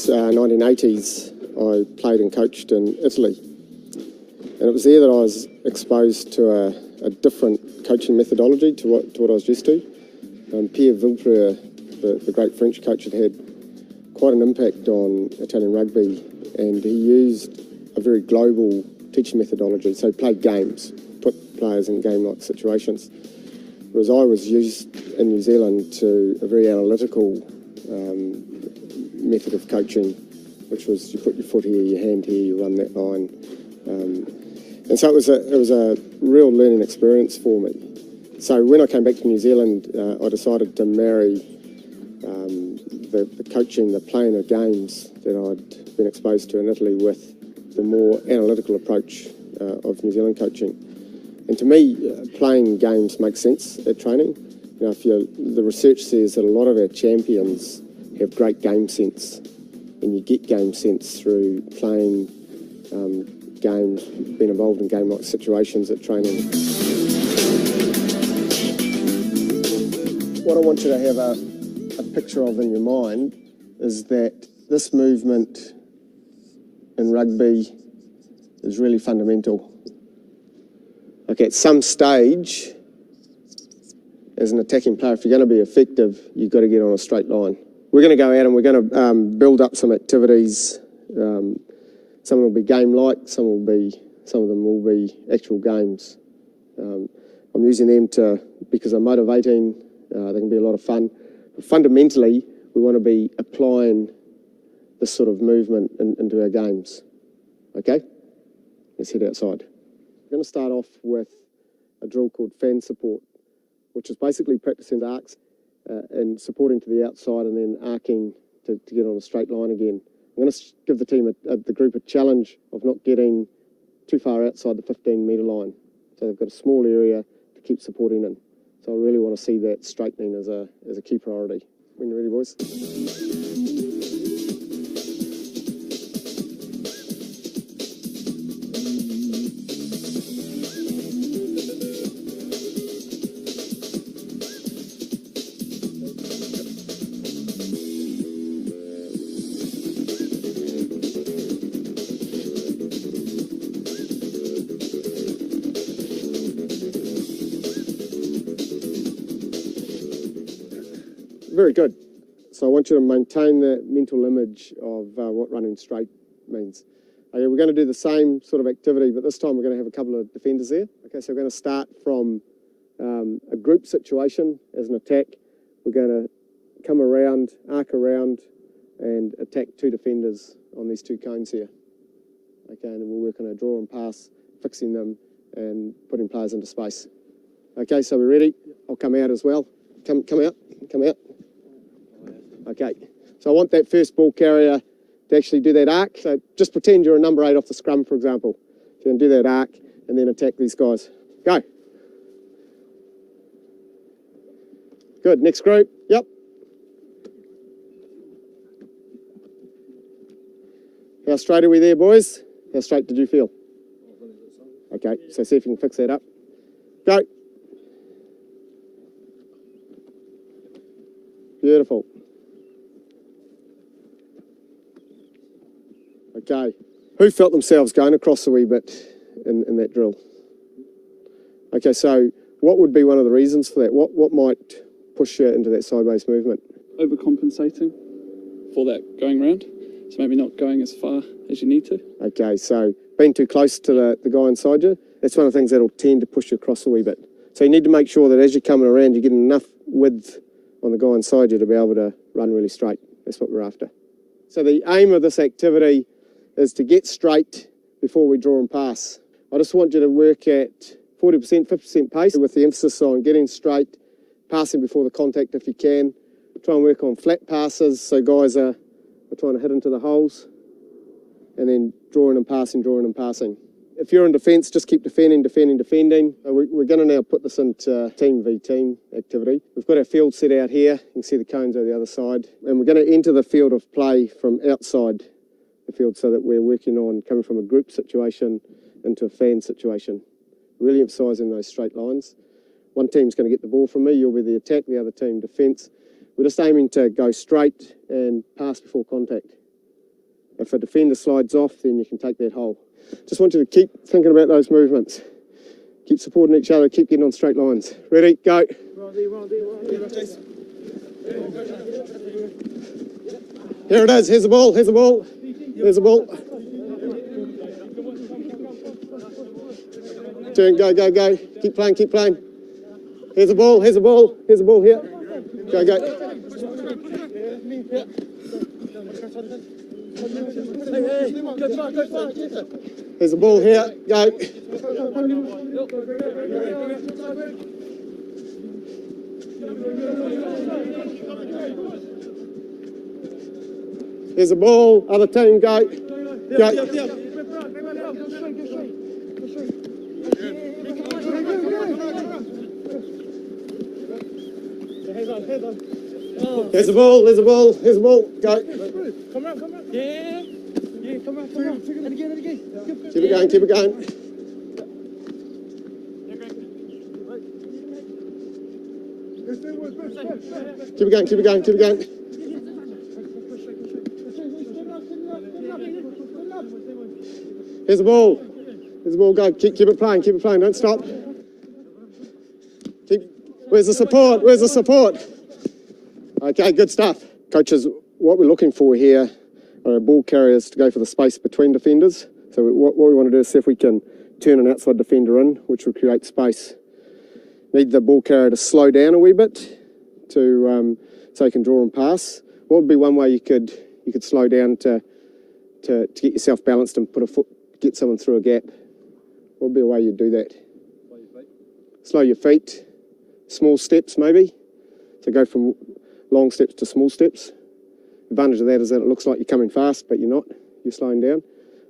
1980s, I played and coached in Italy. And it was there that I was exposed to a different coaching methodology to what I was used to. Pierre Villepreux, the great French coach, had quite an impact on Italian rugby, and he used a very global teaching methodology. So he played games, put players in game-like situations. Whereas I was used in New Zealand to a very analytical method of coaching, which was you put your foot here, your hand here, you run that line. And so it was a real learning experience for me. So when I came back to New Zealand, I decided to marry the coaching, the playing of games that I'd been exposed to in Italy with the more analytical approach of New Zealand coaching. And to me, playing games makes sense at training. You know, the research says that a lot of our champions have great game sense, and you get game sense through playing games, being involved in game-like situations at training. What I want you to have a picture of in your mind is that this movement in rugby is really fundamental. Okay, at some stage, as an attacking player, if you're going to be effective, you've got to get on a straight line. We're going to go out and we're going to build up some activities. Some will be game-like, some of them will be actual games. I'm using them because they're motivating, they can be a lot of fun. But fundamentally, we want to be applying this sort of movement into our games. Okay? Let's head outside. We're going to start off with a drill called fan support, which is basically practicing the arcs and supporting to the outside and then arcing to get on a straight line again. I'm going to give the group a challenge of not getting too far outside the 15-metre line. So they've got a small area to keep supporting in. So I really want to see that straightening as a key priority. When you're ready, boys. Very good. So I want you to maintain that mental image of what running straight means. Okay, we're going to do the same sort of activity, but this time we're going to have a couple of defenders there. Okay, so we're going to start from a group situation as an attack. We're going to come around, arc around, and attack two defenders on these two cones here. Okay, and then we'll work on a draw and pass, fixing them and putting players into space. Okay, so we're ready. I'll come out as well. Come out. Okay, so I want that first ball carrier to actually do that arc. So just pretend you're a number 8 off the scrum, for example. So you can do that arc and then attack these guys. Go. Good, next group. Yep. How straight are we there, boys? How straight did you feel? Okay, so see if you can fix that up. Go. Beautiful. Okay, who felt themselves going across a wee bit in that drill? Okay, so what would be one of the reasons for that? What might push you into that sideways movement? Overcompensating for that going round, so maybe not going as far as you need to. Okay, so being too close to the guy inside you, that's one of the things that'll tend to push you across a wee bit. So you need to make sure that as you're coming around, you get enough width on the guy inside you to be able to run really straight. That's what we're after. So the aim of this activity is to get straight before we draw and pass. I just want you to work at 40%, 50% pace with the emphasis on getting straight, passing before the contact if you can. Try and work on flat passes, so guys are trying to hit into the holes, and then drawing and passing. If you're in defence, just keep defending. We're going to now put this into team v team activity. We've got our field set out here. You can see the cones over the other side. And we're going to enter the field of play from outside the field so that we're working on coming from a group situation into a fan situation. Really emphasising those straight lines. One team's going to get the ball from me. You'll be the attack, the other team defence. We're just aiming to go straight and pass before contact. If a defender slides off, then you can take that hole. Just want you to keep thinking about those movements. Keep supporting each other, keep getting on straight lines. Ready, go. Here it is, here's the ball, here's the ball. There's the ball. Turn, go, go, go. Keep playing, keep playing. Here's the ball, here's the ball, here's the ball here. Go, go. Here's the ball here, go. Here's the ball, other team, go. Go. Here's the ball, here's the ball, here's the ball, go. Come around. Yeah, come around. And again. Keep it going, keep it going. Keep it going, keep it going, keep it going. Here's the ball. Here's the ball, go. Keep it playing, don't stop. Where's the support? Where's the support? Okay, good stuff. Coaches, what we're looking for here are ball carriers to go for the space between defenders. So what we want to do is see if we can turn an outside defender in, which will create space. Need the ball carrier to slow down a wee bit to so you can draw and pass. What would be one way you could slow down to get yourself balanced and put a foot, get someone through a gap? What would be a way you'd do that? Slow your feet. Small steps maybe. So go from long steps to small steps. Advantage of that is that it looks like you're coming fast, but you're not. You're slowing down.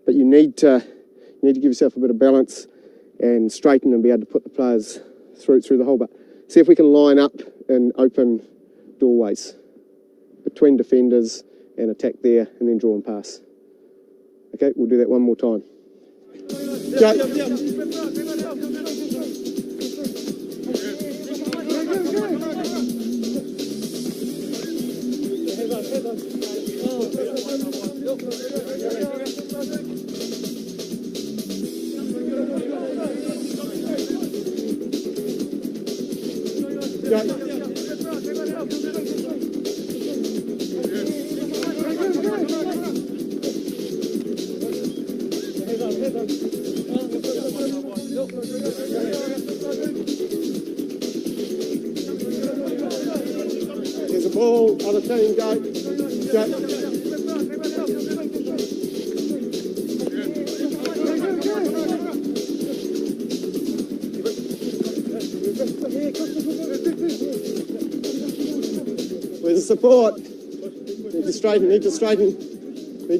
But you need to give yourself a bit of balance and straighten and be able to put the players through the hole. But see if we can line up in open doorways between defenders and attack there and then draw and pass. Okay, we'll do that one more time. There's a ball, other team, go. Where's the support? Need to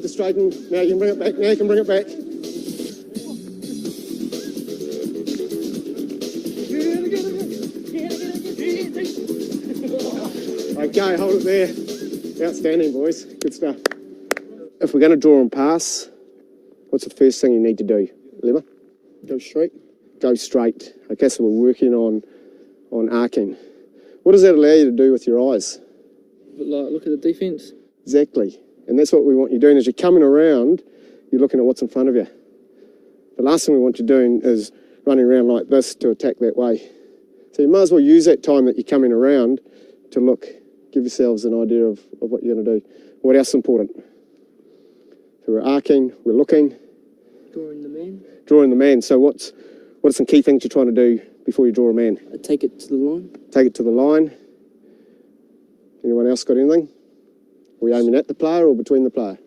straighten. Now you can bring it back, Okay, hold it there. Outstanding, boys. Good stuff. If we're going to draw and pass, what's the first thing you need to do? Lemma? Go straight. Go straight. Okay, so we're working on arcing. What does that allow you to do with your eyes? Look at the defence. Exactly. And that's what we want you doing. As you're coming around, you're looking at what's in front of you. The last thing we want you doing is running around like this to attack that way. So you might as well use that time that you're coming around to look, give yourselves an idea of what you're going to do. What else is important? So we're arcing, we're looking. Drawing the man. So what are some key things you're trying to do before you draw a man? Take it to the line. Take it to the line. Anyone else got anything? Are we aiming at the player or between the player?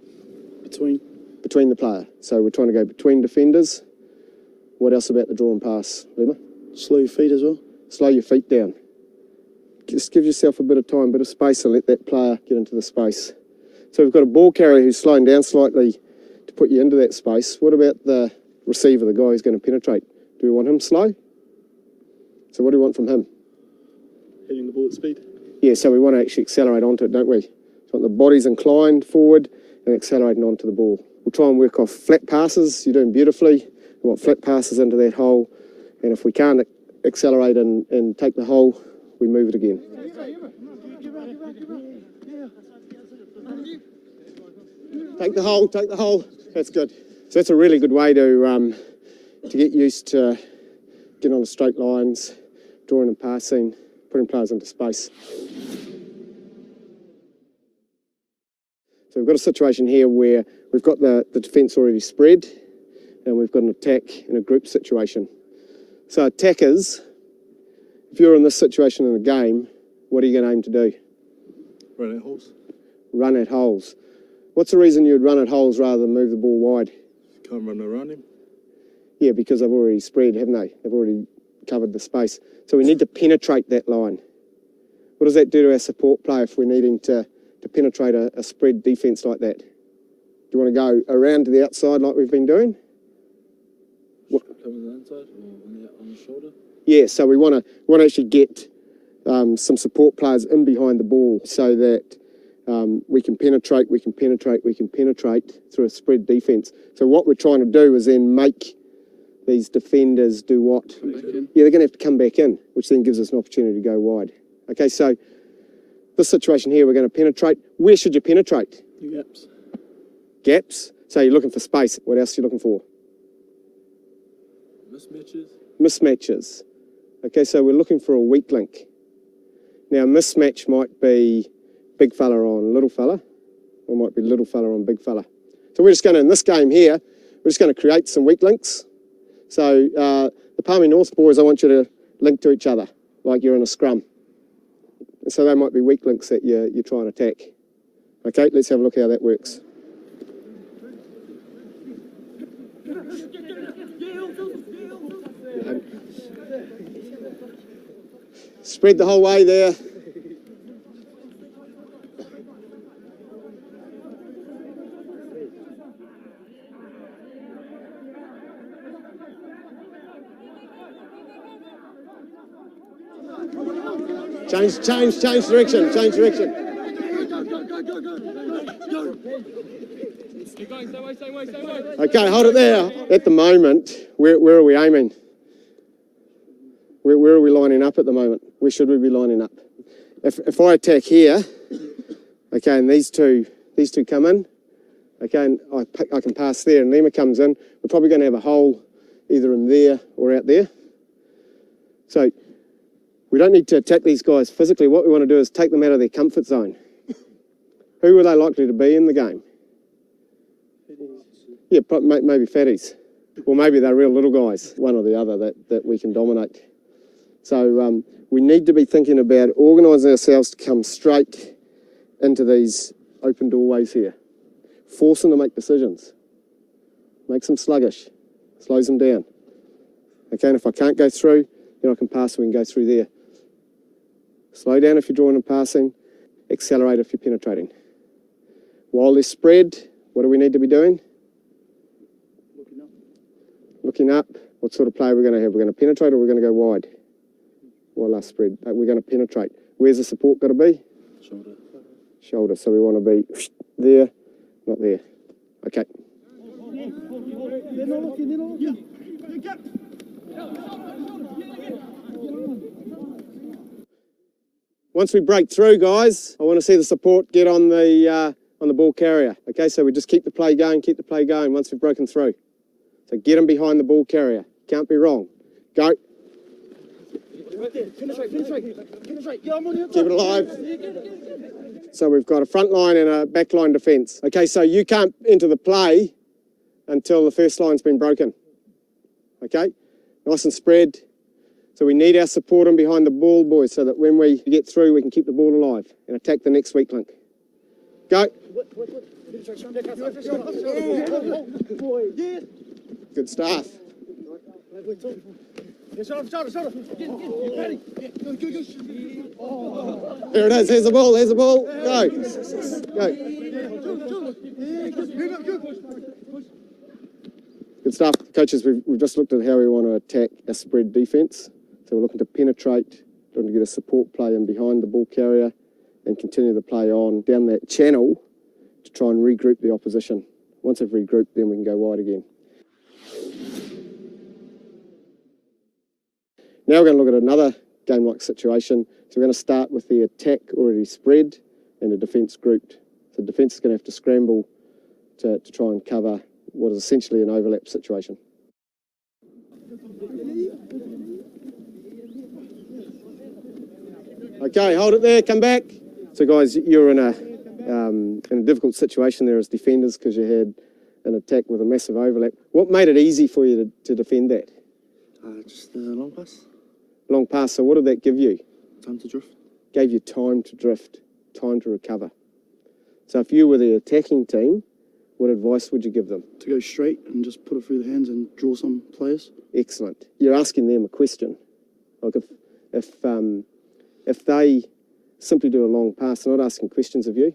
Between the player. So we're trying to go between defenders. What else about the draw and pass, Lemma? Slow your feet as well. Slow your feet down. Just give yourself a bit of time, a bit of space, and let that player get into the space. So we've got a ball carrier who's slowing down slightly to put you into that space. What about the receiver, the guy who's going to penetrate? Do we want him slow? So what do we want from him? Hitting the ball at speed. Yeah, so we want to actually accelerate onto it, don't we? So want the body's inclined forward and accelerating onto the ball. We'll try and work off flat passes. You're doing beautifully. We want flat passes into that hole. And if we can't accelerate and take the hole, we move it again. Take the hole, take the hole. That's good. So that's a really good way to get used to getting on the straight lines, drawing and passing, putting players into space. So we've got a situation here where we've got the defence already spread and we've got an attack in a group situation. So attackers, if you're in this situation in the game, what are you going to aim to do? Run at holes. Run at holes. What's the reason you'd run at holes rather than move the ball wide? Can't run around him. Yeah, because they've already spread, haven't they? They've already covered the space. So we need to penetrate that line. What does that do to our support play if we're needing to penetrate a spread defence like that? Do you want to go around to the outside like we've been doing? Cover the inside or on the shoulder? Yeah, so we want to actually get some support players in behind the ball so that we can penetrate through a spread defence. So what we're trying to do is then make these defenders do what? Yeah, they're going to have to come back in, which then gives us an opportunity to go wide. Okay, so this situation here, we're going to penetrate. Where should you penetrate? The gaps. Gaps. So you're looking for space. What else are you looking for? Mismatches. Mismatches. Okay, so we're looking for a weak link. Now, mismatch might be big fella on little fella, or might be little fella on big fella. So we're just going to, in this game here, we're just going to create some weak links. So the Palmy North boys, I want you to link to each other like you're in a scrum. And so they might be weak links that you're trying to attack. Okay, let's have a look how that works. Spread the whole way there. Change direction, change direction. Keep going, same way. Okay, hold it there. At the moment, where are we aiming? Where are we lining up at the moment? Where should we be lining up? If I attack here, okay, and these two come in, okay, and I can pass there, and Lima comes in, we're probably going to have a hole either in there or out there. So we don't need to attack these guys physically. What we want to do is take them out of their comfort zone. Who are they likely to be in the game? Yeah, maybe fatties. Or maybe they're real little guys, one or the other, that we can dominate. So we need to be thinking about organising ourselves to come straight into these open doorways here. Force them to make decisions. Makes them sluggish. Slows them down. Okay, and if I can't go through, then I can pass and we can go through there. Slow down if you're drawing and passing. Accelerate if you're penetrating. While they're spread, what do we need to be doing? Looking up. What sort of play are we going to have? We're going to penetrate or we're going to go wide? While they're spread. We're going to penetrate. Where's the support got to be? Shoulder. Shoulder. So we want to be there, not there. Okay. Once we break through, guys, I want to see the support get on the ball carrier. Okay, so we just keep the play going once we've broken through. So get them behind the ball carrier. Can't be wrong. Go. Penetrate. Keep it alive. So we've got a front line and a back line defence. Okay, so you can't enter the play until the first line's been broken. Okay, nice and spread. So we need our support in behind the ball, boys, so that when we get through, we can keep the ball alive and attack the next weak link. Go. Good stuff. There it is. Here's the ball. Go. Good stuff. Coaches, we've just looked at how we want to attack a spread defence. So we're looking to penetrate, looking to get a support play in behind the ball carrier and continue the play on down that channel to try and regroup the opposition. Once they've regrouped, then we can go wide again. Now we're going to look at another game-like situation. So we're going to start with the attack already spread and the defence grouped. So defence is going to have to scramble to try and cover what is essentially an overlap situation. Okay, hold it there, come back. So guys, you're in a difficult situation there as defenders because you had an attack with a massive overlap. What made it easy for you to defend that? Just the long pass. Long pass, so what did that give you? Time to drift. Gave you time to drift, time to recover. So if you were the attacking team, what advice would you give them? To go straight and just put it through the hands and draw some players. Excellent. You're asking them a question. Like if they simply do a long pass, they're not asking questions of you.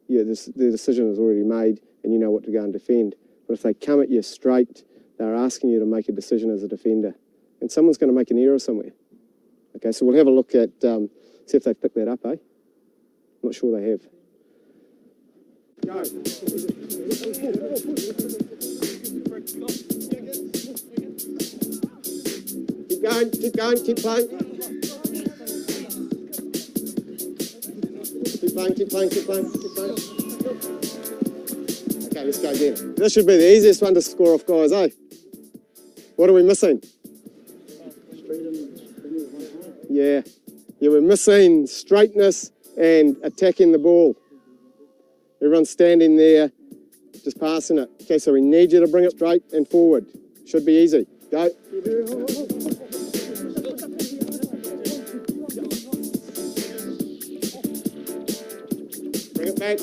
Yeah, the decision is already made and you know what to go and defend. But if they come at you straight, they're asking you to make a decision as a defender. And someone's going to make an error somewhere. Okay, so we'll have a look at, see if they've picked that up, eh? Not sure they have. Go. Keep going, keep playing. Keep playing. Okay, let's go again. This should be the easiest one to score off, guys, eh? What are we missing? Yeah, we're missing straightness and attacking the ball. Everyone's standing there, just passing it. Okay, so we need you to bring it straight and forward. Should be easy. Go.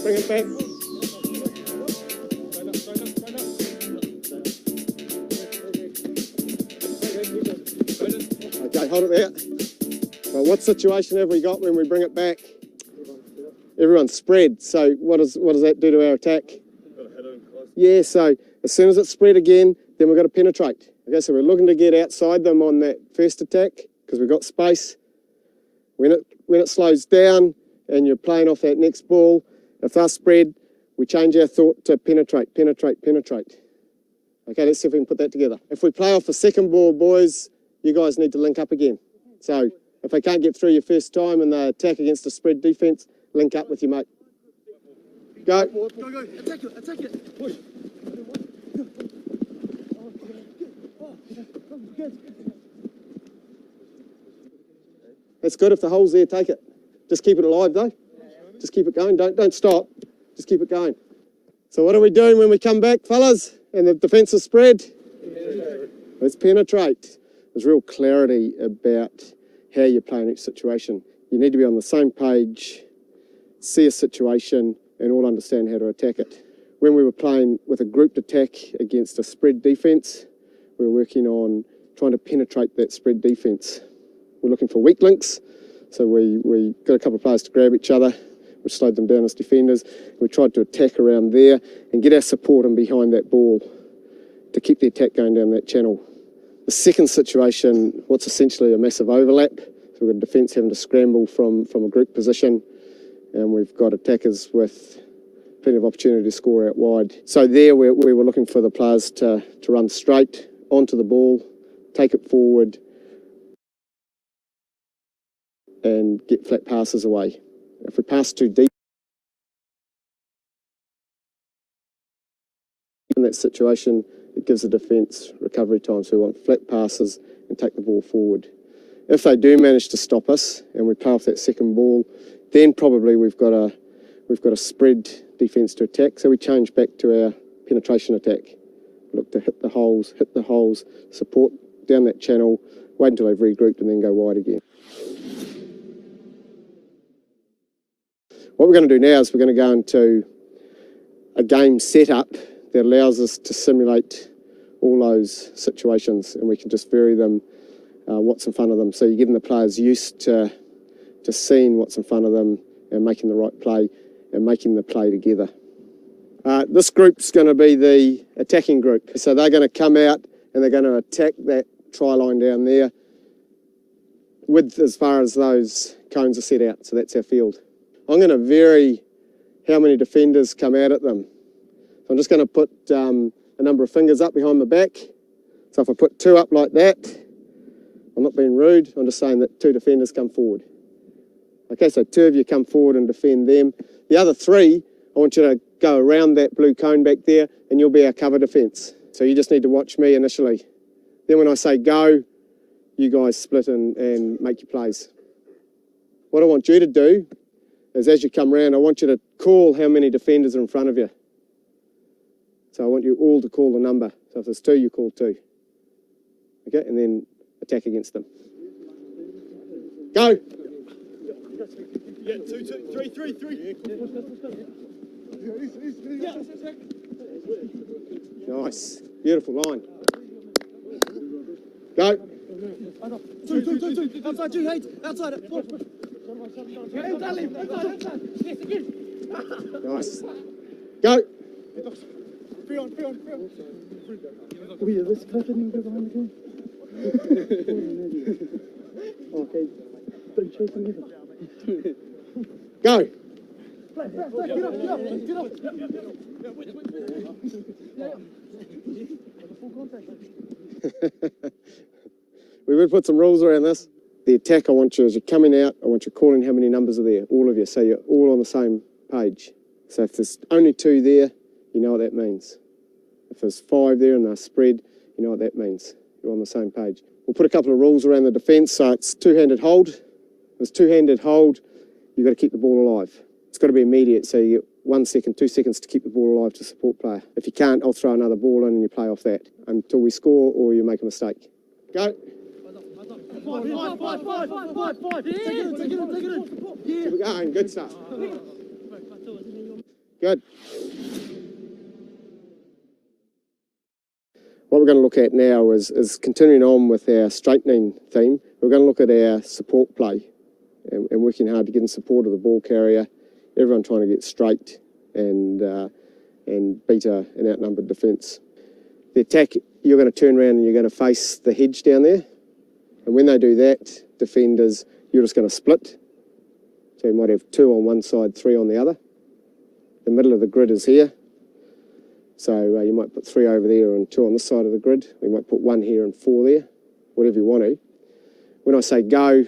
Bring it back. Okay, hold it there. Well, what situation have we got when we bring it back? Everyone's spread. So what does that do to our attack? Yeah, so as soon as it's spread again, then we've got to penetrate. Okay, so we're looking to get outside them on that first attack because we've got space. When it slows down and you're playing off that next ball, if they're spread, we change our thought to penetrate. Okay, let's see if we can put that together. If we play off the second ball, boys, you guys need to link up again. So if they can't get through your first time and they attack against a spread defence, link up with your mate. Go. Go. Attack it. Push. That's good. If the hole's there, take it. Just keep it alive though. Just keep it going. Don't stop. Just keep it going. So what are we doing when we come back, fellas? And the defence is spread? Let's penetrate. There's real clarity about how you're playing each situation. You need to be on the same page, see a situation, and all understand how to attack it. When we were playing with a grouped attack against a spread defence, we were working on trying to penetrate that spread defence. We're looking for weak links, so we got a couple of players to grab each other, which slowed them down as defenders. We tried to attack around there and get our support in behind that ball to keep the attack going down that channel. The second situation, what's essentially a massive overlap. So we've got defence having to scramble from a group position, and we've got attackers with plenty of opportunity to score out wide. So there we were looking for the players to run straight onto the ball, take it forward, and get flat passes away. If we pass too deep in that situation, it gives the defence recovery time. So we want flat passes and take the ball forward. If they do manage to stop us and we play off that second ball, then probably we've got a spread defence to attack. So we change back to our penetration attack. Look to hit the holes, support down that channel, wait until they've regrouped and then go wide again. What we're going to do now is we're going to go into a game setup that allows us to simulate all those situations, and we can just vary them, what's in front of them. So you're getting the players used to seeing what's in front of them and making the right play and making the play together. This group's going to be the attacking group. So they're going to come out and they're going to attack that try line down there with as far as those cones are set out. So that's our field. I'm going to vary how many defenders come out at them. So I'm just going to put a number of fingers up behind my back. So if I put 2 up like that, I'm not being rude, I'm just saying that 2 defenders come forward. Okay, so 2 of you come forward and defend them. The other 3, I want you to go around that blue cone back there, and you'll be our cover defence. So you just need to watch me initially. Then when I say go, you guys split and make your plays. What I want you to do is as you come round, I want you to call how many defenders are in front of you. So I want you all to call the number. So if there's 2, you call 2. Okay, and then attack against them. Go! Yeah, 2, 2, 3, 3, 3. Nice. Beautiful line. Go. 2, 2, 2, 2. Outside, 2, 8. Outside it. Nice. Go. 3 on. Oh yeah, this guy didn't go behind the goal. Okay. Don't chase him either. Go. Get up. We would put some rules around this. The attack, I want you, as you're coming out, I want you calling how many numbers are there, all of you, so you're all on the same page. So if there's only 2 there, you know what that means. If there's 5 there and they're spread, you know what that means. You're on the same page. We'll put a couple of rules around the defence, so it's 2-handed hold. If it's 2-handed hold, you've got to keep the ball alive. It's got to be immediate, so you get 1 second, 2 seconds to keep the ball alive to support player. If you can't, I'll throw another ball in and you play off that until we score or you make a mistake. Go. 5. Take it in. Keep it going, good stuff. Good. What we're going to look at now is continuing on with our straightening theme. We're going to look at our support play and working hard to get in support of the ball carrier, everyone trying to get straight and beat an outnumbered defence. The attack, you're going to turn around and you're going to face the hedge down there. And when they do that, defenders, you're just going to split. So you might have 2 on one side, 3 on the other. The middle of the grid is here. So you might put 3 over there and 2 on this side of the grid. We might put 1 here and 4 there, whatever you want to. When I say go,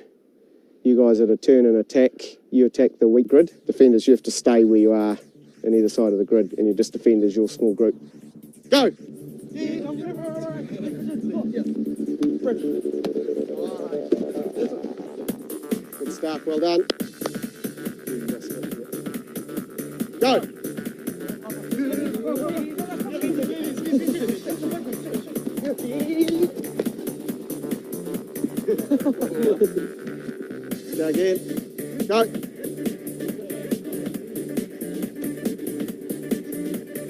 you guys are to turn and attack. You attack the weak grid. Defenders, you have to stay where you are on either side of the grid, and you just defend as your small group. Go! Good stuff, well done. Go! Go again. Go!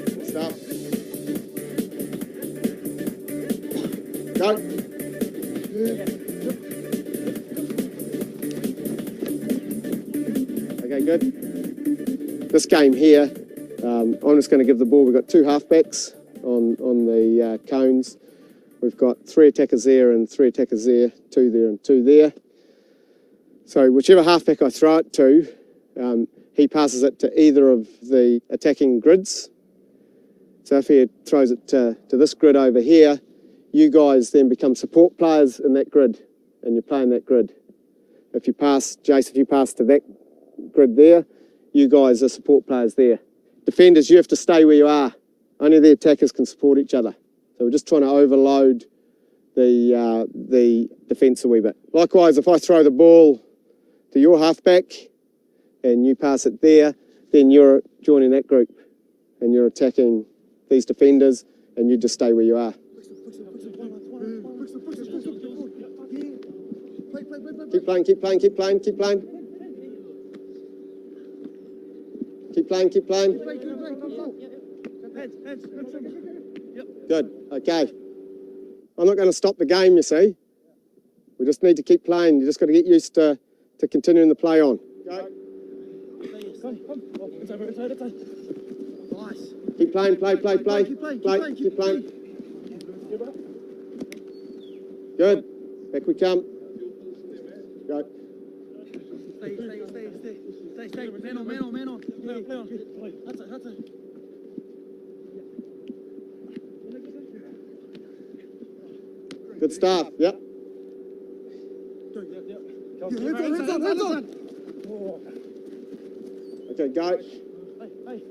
Good stuff. Go! Okay, good. This game here, I'm just going to give the ball. We've got 2 halfbacks on the cones. We've got 3 attackers there and 3 attackers there, 2 there and 2 there. So whichever halfback I throw it to, he passes it to either of the attacking grids. So if he throws it to this grid over here, you guys then become support players in that grid, and you're playing that grid. If you pass, Jace, if you pass to that grid there, you guys are support players there. Defenders, you have to stay where you are. Only the attackers can support each other. So we're just trying to overload the defence a wee bit. Likewise, if I throw the ball to your halfback and you pass it there, then you're joining that group and you're attacking these defenders, and you just stay where you are. Keep playing, keep playing, keep playing, keep playing. Keep playing, keep playing. Good, okay. I'm not going to stop the game, you see. We just need to keep playing. You just got to get used to continuing the play on. Go. Keep playing, play. Keep playing. Good. Back we come. Go. Stay. Man on. Play on. That's it. Good stuff, yep. Hands on. Okay, go. Hey.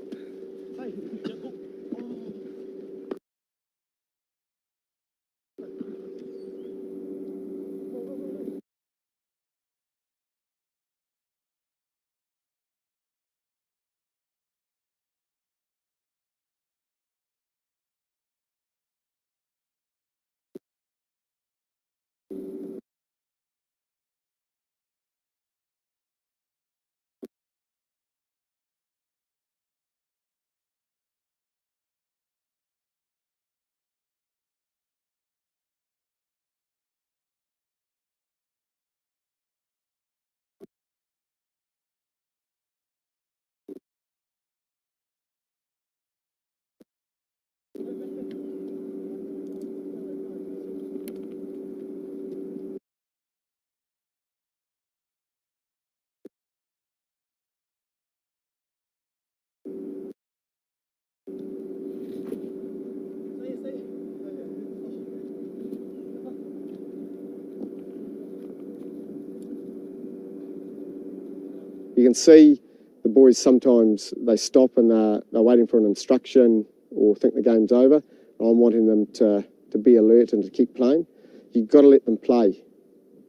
You can see the boys sometimes they stop and they're waiting for an instruction or think the game's over. I'm wanting them to be alert and to keep playing. You've got to let them play.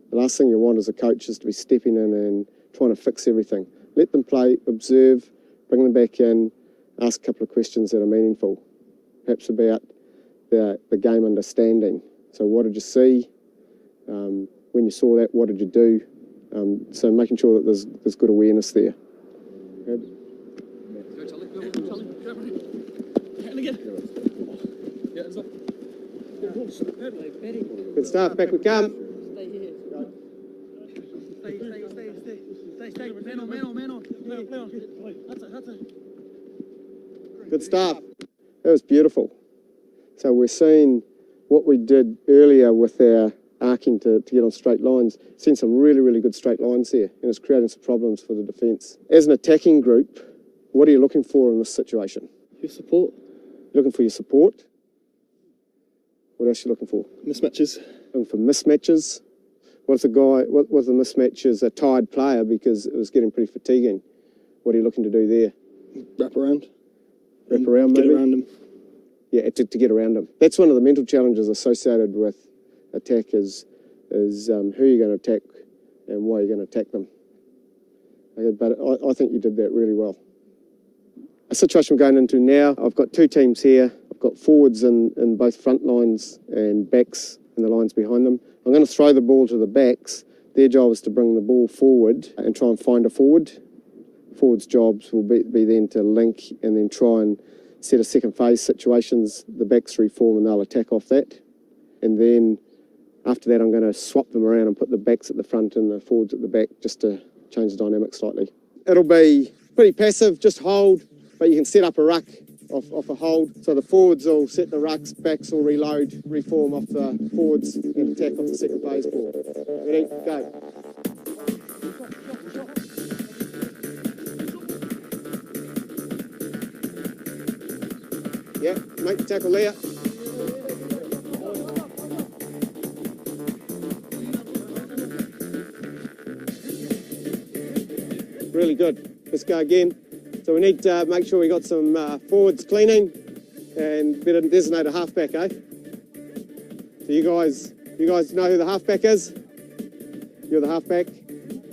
The last thing you want as a coach is to be stepping in and trying to fix everything. Let them play, observe, bring them back in, ask a couple of questions that are meaningful, perhaps about the game understanding. So what did you see? When you saw that, what did you do? So making sure that there's good awareness there. Good. Go, Charlie. Go, Charlie. Go, and again. Yeah, it's up. Good stuff. Back we come. Stay here. Stay. Man on. Play on. That's it. Good stuff. That was beautiful. So we're seeing what we did earlier with our arcing to get on straight lines. Seen some really good straight lines there, and it's creating some problems for the defence. As an attacking group, what are you looking for in this situation? Your support. You're looking for your support. What else are you looking for? Mismatches. Looking for mismatches. What was the mismatch as a tired player because it was getting pretty fatiguing? What are you looking to do there? Wrap around. Wrap around, maybe? Get around them. Yeah, to get around them. That's one of the mental challenges associated with attack is who you're going to attack and why you're going to attack them. Okay, but I think you did that really well. A situation we're going into now, I've got two teams here. I've got forwards in both front lines and backs in the lines behind them. I'm going to throw the ball to the backs. Their job is to bring the ball forward and try and find a forward. Forwards' jobs will be then to link and then try and set a second phase situations. The backs reform and they'll attack off that. And then after that, I'm going to swap them around and put the backs at the front and the forwards at the back just to change the dynamic slightly. It'll be pretty passive, just hold, but you can set up a ruck off a hold. So the forwards will set the rucks, backs will reload, reform off the forwards and attack off the second phase ball. Ready, go. Yeah, make the tackle there. Really good. Let's go again. So we need to make sure we got some forwards cleaning and better designate a halfback, eh? So you guys know who the halfback is? You're the halfback.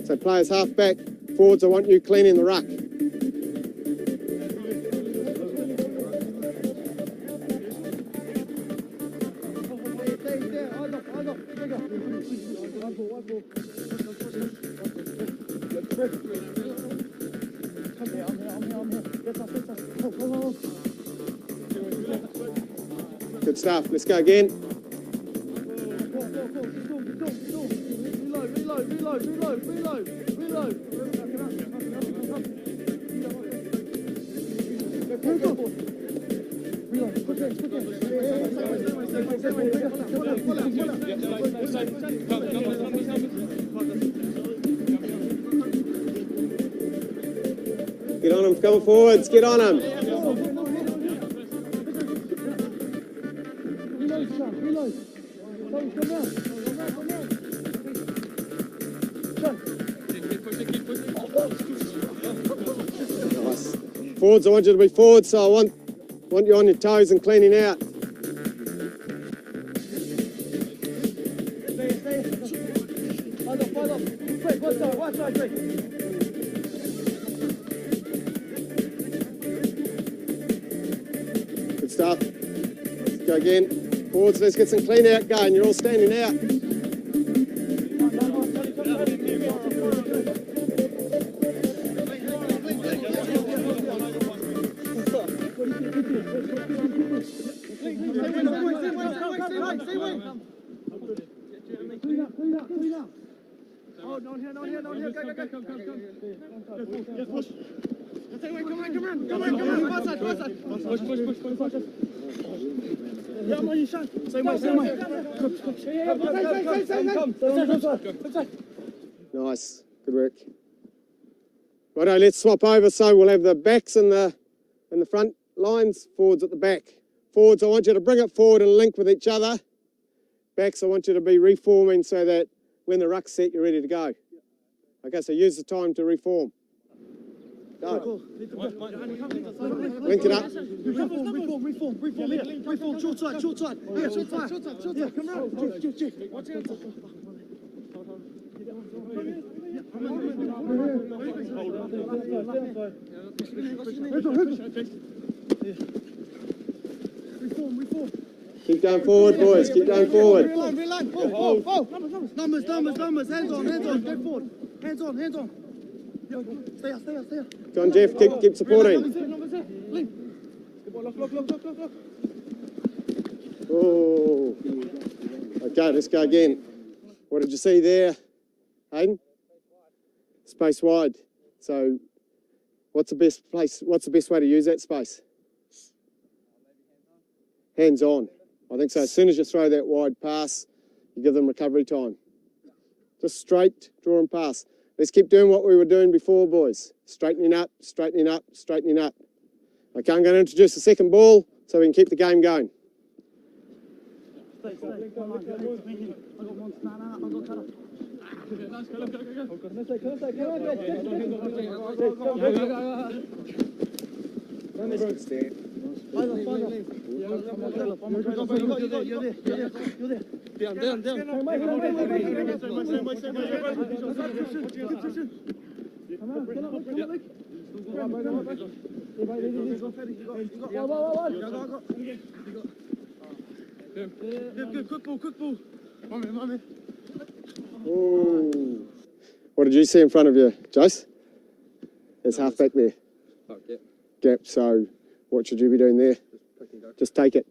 So players halfback, forwards, I want you cleaning the ruck. Good stuff. Let's go again. Get on them, come forwards, get on them. Nice. Forwards, I want you to be forwards, so I want Want you on your toes and cleaning out. Good stuff. Let's go again. Forwards, let's get some clean out going. You're all standing out. Nice, good work. Righto, let's swap over. So we'll have the backs in the front lines, forwards at the back. Forwards, I want you to bring it forward and link with each other. Backs, I want you to be reforming so that when the ruck's set, you're ready to go. Okay, so use the time to reform. Go. Link it up. Reform, short side. Yeah, short side. Come around. Reform. Keep going forward, boys. Keep going forward. Reline. Oh. Numbers. Hands on. Go forward. Hands on. Stay up. Go on, Jeff. Keep supporting. Look. Oh. Okay, let's go again. What did you see there, Hayden? Space wide. So, what's the best place? What's the best way to use that space? Hands on. I think so. As soon as you throw that wide pass, you give them recovery time. Just straight, draw and pass. Let's keep doing what we were doing before, boys. Straightening up. Okay, I'm going to introduce the second ball so we can keep the game going. Quick ball. Mummy. Ooh. What did you see in front of you, Jace? There's half back there. Gap, so what should you be doing there? Just take it.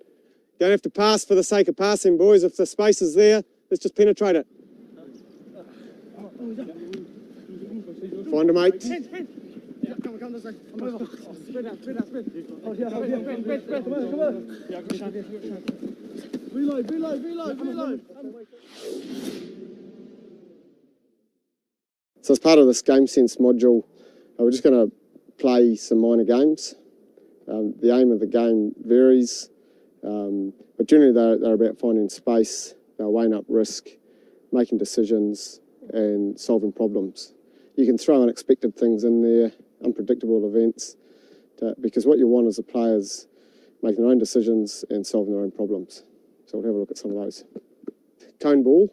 Don't have to pass for the sake of passing, boys. If the space is there, let's just penetrate it. Find a mate. Come this way. Come over. Spread out. Reload. So as part of this Game Sense module, we're just going to play some minor games. The aim of the game varies, but generally they're about finding space, they're weighing up risk, making decisions and solving problems. You can throw unexpected things in there, unpredictable events, because what you want is the players making their own decisions and solving their own problems. So we'll have a look at some of those. Cone ball,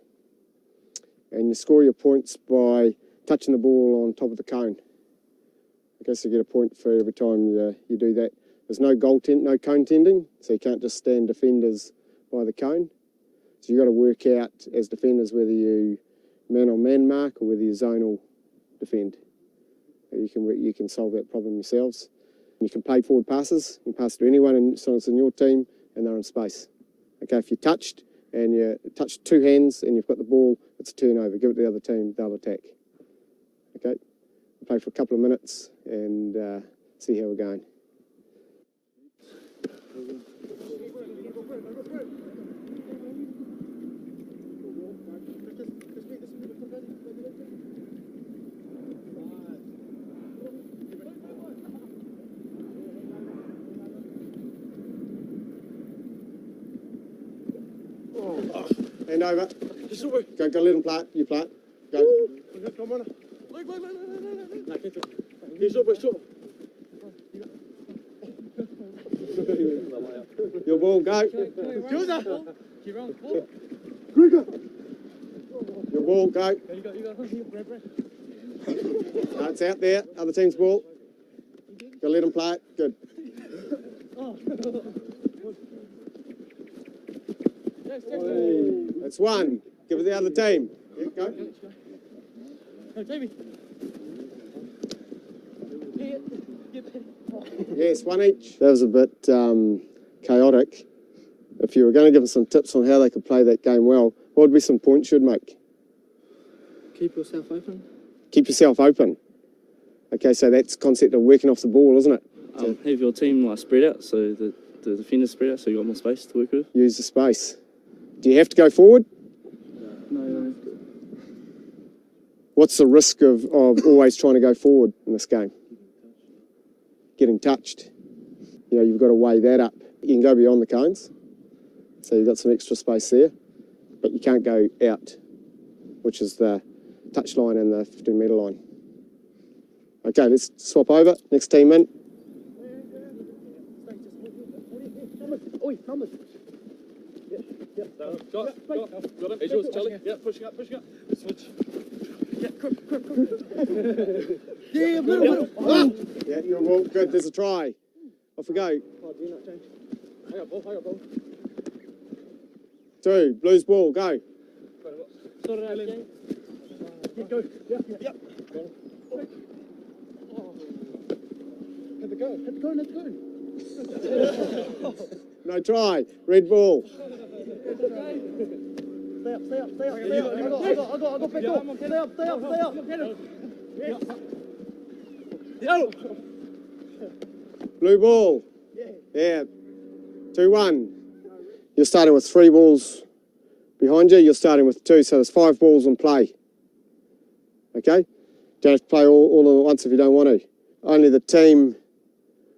and you score your points by touching the ball on top of the cone. Okay, so you get a point for every time you do that. There's no no cone tending, so you can't just stand defenders by the cone. So you've got to work out as defenders whether you man-on-man mark or whether you zonal defend. You can solve that problem yourselves. You can play forward passes. You can pass to anyone as long as it's in your team and they're in space. Okay, if you're touched and you touch two hands and you've got the ball, it's a turnover. Give it to the other team, they'll attack. Okay, we'll play for a couple of minutes and see how we're going. Hand over. Go let him play it. You play it. Go. Come on. Look. Your ball, go. Your ball, go. No, it's out there. Other team's ball. Gotta let them play it. Good. That's one. Give it the other team. Yeah, go. Yes, one each. That was a bit chaotic. If you were going to give them some tips on how they could play that game well, what would be some points you'd make? Keep yourself open. Keep yourself open. Okay, so that's the concept of working off the ball, isn't it? Have your team spread out, so the defenders spread out, so you got more space to work with. Use the space. Do you have to go forward? No. What's the risk of always trying to go forward in this game? Getting touched. You know, you've got to weigh that up. You can go beyond the cones, so you've got some extra space there, but you can't go out, which is the touch line and the 15-metre line. Okay, let's swap over. Next team in. Got him. It's yours, Charlie. Yeah, pushing up. Switch. Yeah, quick. Yeah, you're all good. There's a try. Off we go. I got ball. 2, Blues ball, go. Sort it out, James. Go. Yep. Hit the go. No try. Red ball. Stay up. I got back up. Stay up. Blue ball. Yeah. 2-1. You're starting with 3 balls behind you. You're starting with 2, so there's 5 balls in play. Okay? Don't have to play all of them at once if you don't want to. Only the team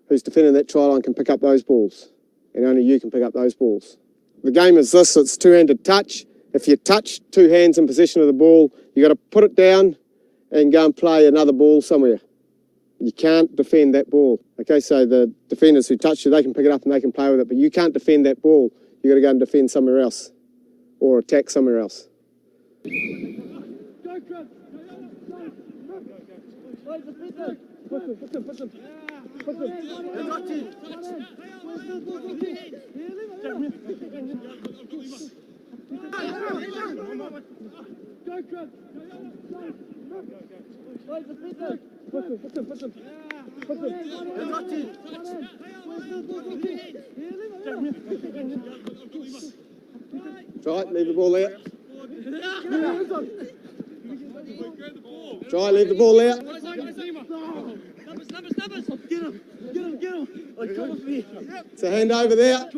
who's defending that try line can pick up those balls, and only you can pick up those balls. The game is this, it's two-handed touch. If you touch 2 hands in possession of the ball, you got to put it down and go and play another ball somewhere. You can't defend that ball. Okay, so the defenders who touch you, they can pick it up and they can play with it, but you can't defend that ball. You got to go and defend somewhere else or attack somewhere else. Try, leave the ball there. Try, leave the ball there. Get him. It's a hand over there.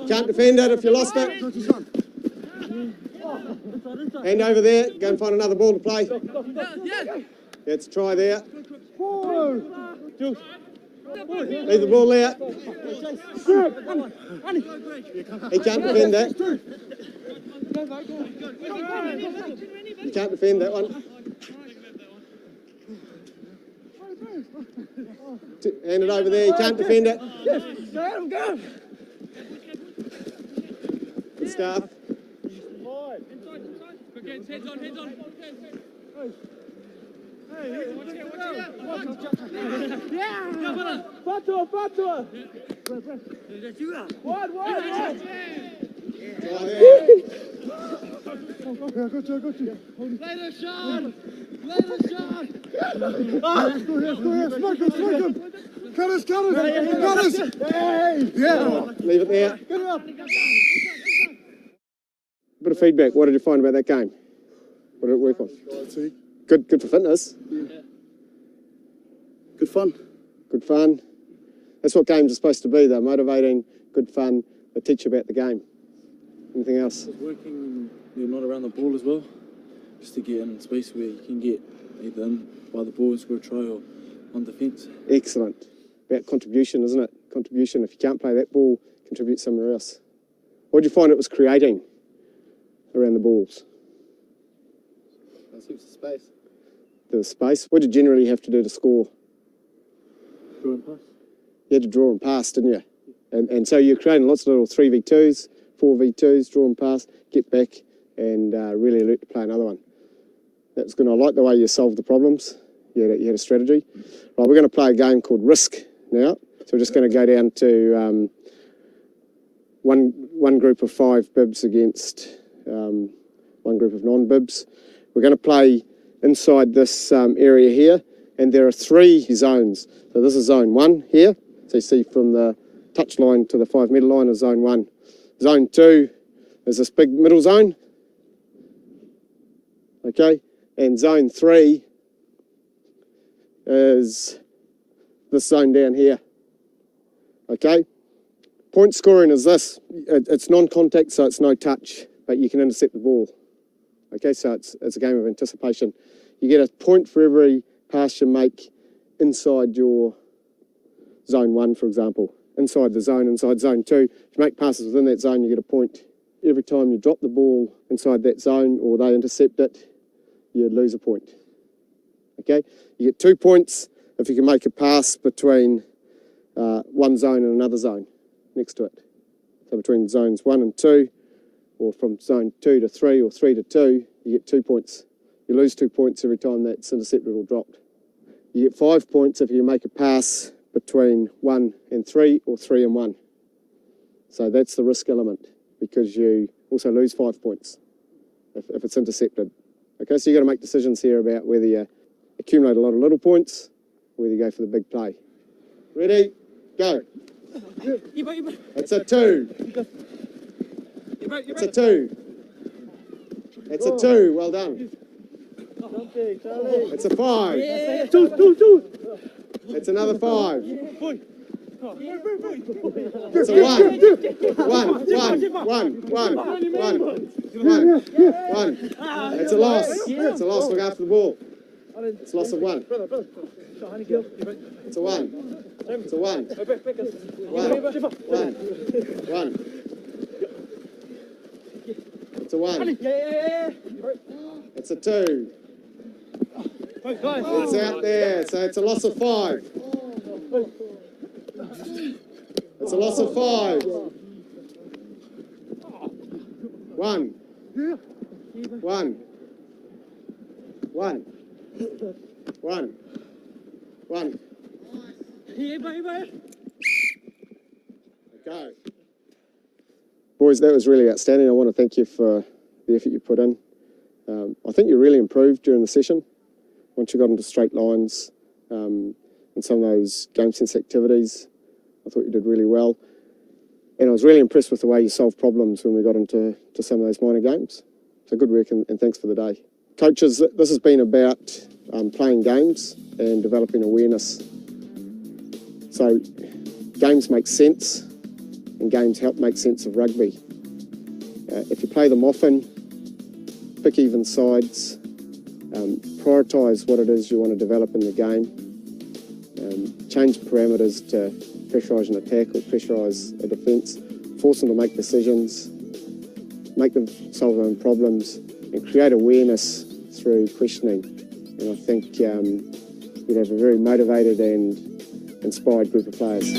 Can't defend it if you lost it. Hand over there. Go and find another ball to play. Let's try there. Leave the ball there. He can't defend that. You can't defend that one. Hand it over there. You can't defend it. Go. Good stuff. Heads on. Fatua. One. Got you. Play the shot. Smoke him. Cut us. Yeah. Leave it there. Get it up. Bit of feedback. What did you find about that game? What did it work on? Good for fitness. Yeah. Good fun. Good fun. That's what games are supposed to be, though. Motivating, good fun. They teach you about the game. Anything else? Working when you're not around the ball as well, just to get in space where you can get either in by the ball and score a try or on defence. Excellent. About contribution, isn't it? Contribution. If you can't play that ball, contribute somewhere else. What did you find it was creating around the balls? Heaps of space. There was space. What did you generally have to do to score? Draw and pass. You had to draw and pass, didn't you? And so you're creating lots of little 3v2s, 4v2s, draw and pass, get back, and really alert to play another one. That's good. I like the way you solved the problems. You had a strategy. Right, we're going to play a game called Risk now. So we're just going to go down to one group of 5 bibs against one group of non-bibs. We're going to play inside this area here, and there are 3 zones. So this is zone 1 here. So you see from the touch line to the 5 metre line is zone 1. Zone 2 is this big middle zone. Okay, and zone 3 is this zone down here. Okay, point scoring is this. It's non-contact, so it's no touch, but you can intercept the ball. Okay, so it's a game of anticipation. You get a point for every pass you make inside your zone 1, for example. Inside the zone, inside zone 2. If you make passes within that zone, you get a point. Every time you drop the ball inside that zone or they intercept it, you lose a point. Okay, you get 2 points if you can make a pass between one zone and another zone next to it. So between zones 1 and 2, or from zone 2 to 3 or 3 to 2, you get 2 points. You lose 2 points every time that's intercepted or dropped. You get 5 points if you make a pass between 1 and 3 or 3 and 1. So that's the risk element, because you also lose 5 points if it's intercepted. Okay, so you've got to make decisions here about whether you accumulate a lot of little points or whether you go for the big play. Ready? Go. It's a 2. It's a 2. It's a 2. Well done. It's a 5. It's another 5. It's a 1. It's a loss. It's a loss. Look after the ball. It's a loss of 1. It's a 1. It's a 1. 1. It's a 1. It's a 2. It's out there. So it's a loss of 5. It's a loss of 5. 1. 1. 1. 1. Okay. Boys, that was really outstanding. I want to thank you for the effort you put in. I think you really improved during the session. Once you got into straight lines and some of those game sense activities, I thought you did really well. And I was really impressed with the way you solved problems when we got into some of those minor games. So good work and thanks for the day. Coaches, this has been about playing games and developing awareness. So games make sense and games help make sense of rugby. If you play them often, pick even sides, prioritise what it is you want to develop in the game, change parameters to pressurise an attack or pressurise a defence, force them to make decisions, make them solve their own problems, and create awareness through questioning. And I think you'd have a very motivated and inspired group of players.